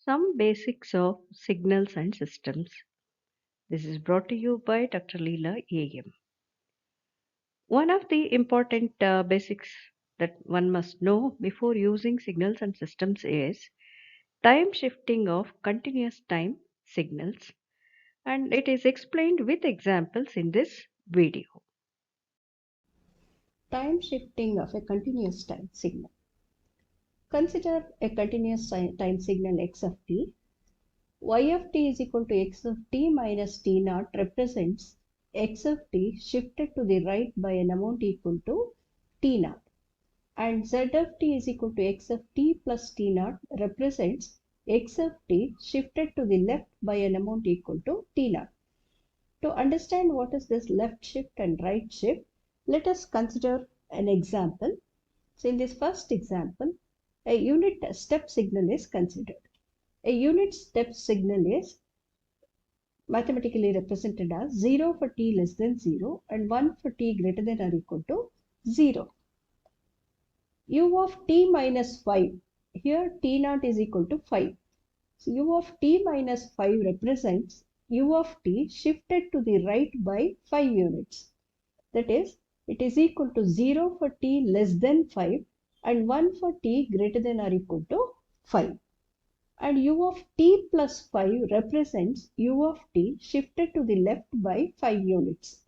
Some basics of signals and systems. This is brought to you by Dr. Leela AM. One of the important basics that one must know before using signals and systems is time shifting of continuous time signals, and it is explained with examples in this video. Time shifting of a continuous time signal. Consider a continuous time signal x of t. Y of t is equal to x of t minus t naught represents x of t shifted to the right by an amount equal to t naught. And z of t is equal to x of t plus t naught represents x of t shifted to the left by an amount equal to t naught. To understand what is this left shift and right shift, let us consider an example. So in this first example, a unit step signal is considered. A unit step signal is mathematically represented as 0 for t less than 0 and 1 for t greater than or equal to 0. U of t minus 5. Here t naught is equal to 5. So u of t minus 5 represents u of t shifted to the right by 5 units. That is, it is equal to 0 for t less than 5 and 1 for t greater than or equal to 5. And u of t plus 5 represents u of t shifted to the left by 5 units.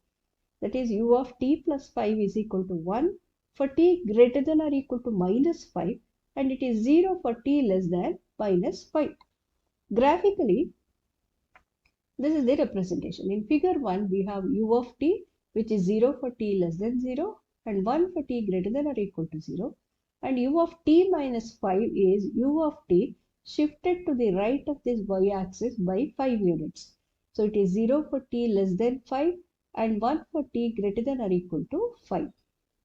That is, u of t plus 5 is equal to 1 for t greater than or equal to minus 5, and it is 0 for t less than minus 5. Graphically, this is the representation. In figure 1, we have u of t, which is 0 for t less than 0 and 1 for t greater than or equal to 0. And u of t minus 5 is u of t shifted to the right of this y-axis by 5 units. So it is 0 for t less than 5 and 1 for t greater than or equal to 5.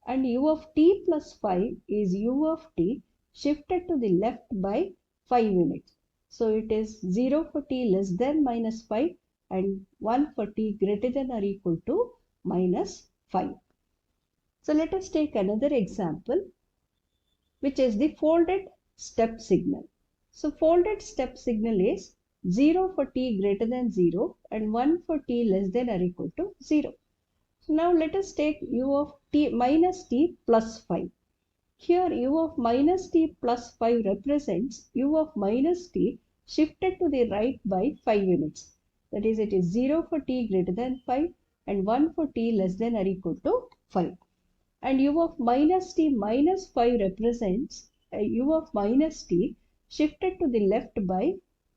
And u of t plus 5 is u of t shifted to the left by 5 units. So it is 0 for t less than minus 5 and 1 for t greater than or equal to minus 5. So let us take another example, which is the folded step signal. So folded step signal is 0 for t greater than 0 and 1 for t less than or equal to 0. So now let us take u of t minus t plus 5. Here u of minus t plus 5 represents u of minus t shifted to the right by 5 units. That is, it is 0 for t greater than 5 and 1 for t less than or equal to 5. And u of minus t minus 5 represents u of minus t shifted to the left by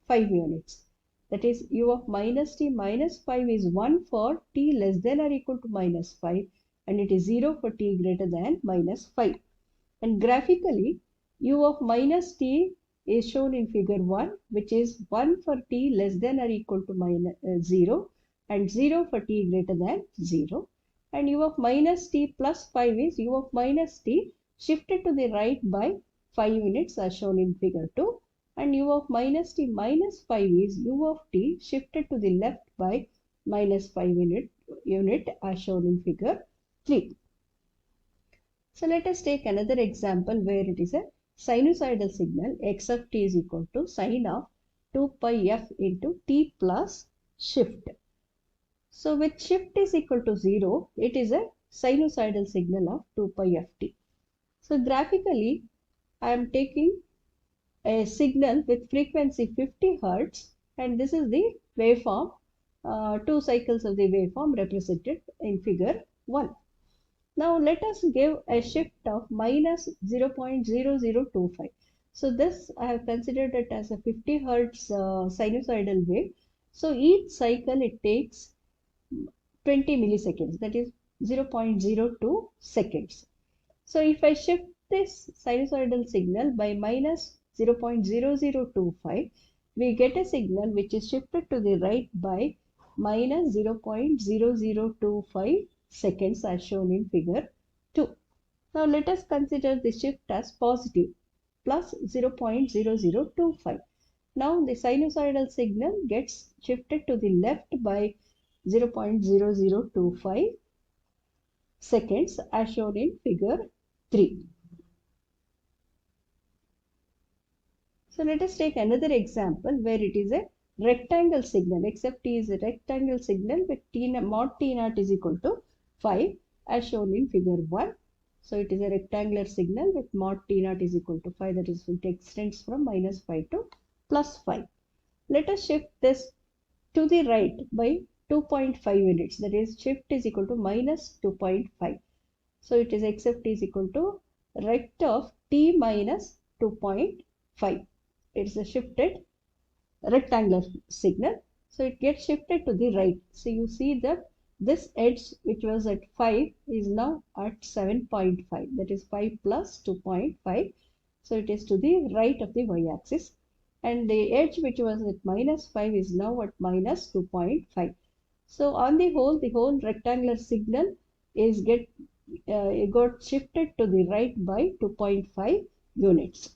5 units. That is, u of minus t minus 5 is 1 for t less than or equal to minus 5, and it is 0 for t greater than minus 5. And graphically, u of minus t is shown in figure 1, which is 1 for t less than or equal to 0 and 0 for t greater than 0. And u of minus t plus 5 is u of minus t shifted to the right by 5 units as shown in figure 2. And u of minus t minus 5 is u of t shifted to the left by minus 5 unit as shown in figure 3. So let us take another example where it is a sinusoidal signal x of t is equal to sine of 2 pi f into t plus shift. So with shift is equal to 0, it is a sinusoidal signal of 2 pi ft. So graphically, I am taking a signal with frequency 50 Hz, and this is the waveform, 2 cycles of the waveform represented in figure 1. Now let us give a shift of minus 0.0025. So this I have considered it as a 50 Hz sinusoidal wave. So each cycle it takes 20 milliseconds, that is 0.02 seconds. So if I shift this sinusoidal signal by minus 0.0025, we get a signal which is shifted to the right by minus 0.0025 seconds as shown in figure 2. Now let us consider the shift as positive, plus 0.0025. Now the sinusoidal signal gets shifted to the left by 0.0025 seconds as shown in figure 3. So let us take another example where it is a rectangle signal. XFT is a rectangle signal with mod T naught is equal to 5 as shown in figure 1. So it is a rectangular signal with mod T naught is equal to 5, that is it extends from -5 to +5. Let us shift this to the right by 2.5 units, that is shift is equal to -2.5. So it is XFT is equal to rect of T minus 2.5. It's a shifted rectangular signal. So it gets shifted to the right. So you see that this edge which was at 5 is now at 7.5. That is 5 plus 2.5. So it is to the right of the y-axis. And the edge which was at -5 is now at -2.5. So on the whole rectangular signal is it got shifted to the right by 2.5 units.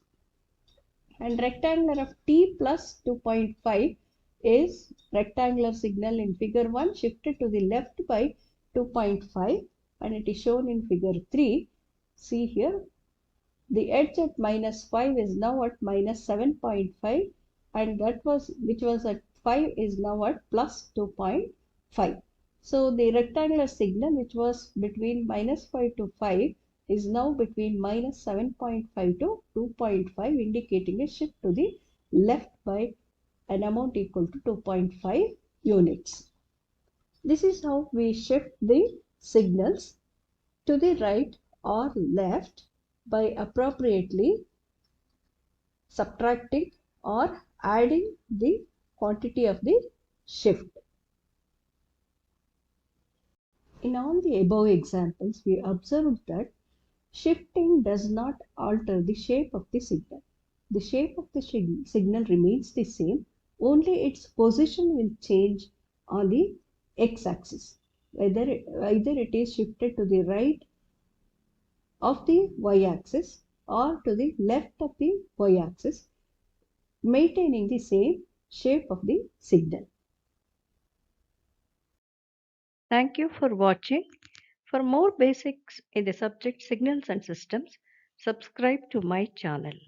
And rectangular of T plus 2.5 is rectangular signal in figure 1 shifted to the left by 2.5, and it is shown in figure 3. See here, the edge at -5 is now at -7.5, and that was which was at 5 is now at plus 2.5. So the rectangular signal which was between -5 to 5 is now between -7.5 to 2.5, indicating a shift to the left by an amount equal to 2.5 units. This is how we shift the signals to the right or left by appropriately subtracting or adding the quantity of the shift. In all the above examples, we observed that shifting does not alter the shape of the signal. The shape of the signal remains the same, only its position will change on the x-axis. Either it is shifted to the right of the y-axis or to the left of the y-axis, maintaining the same shape of the signal. Thank you for watching. For more basics in the subject signals and systems, subscribe to my channel.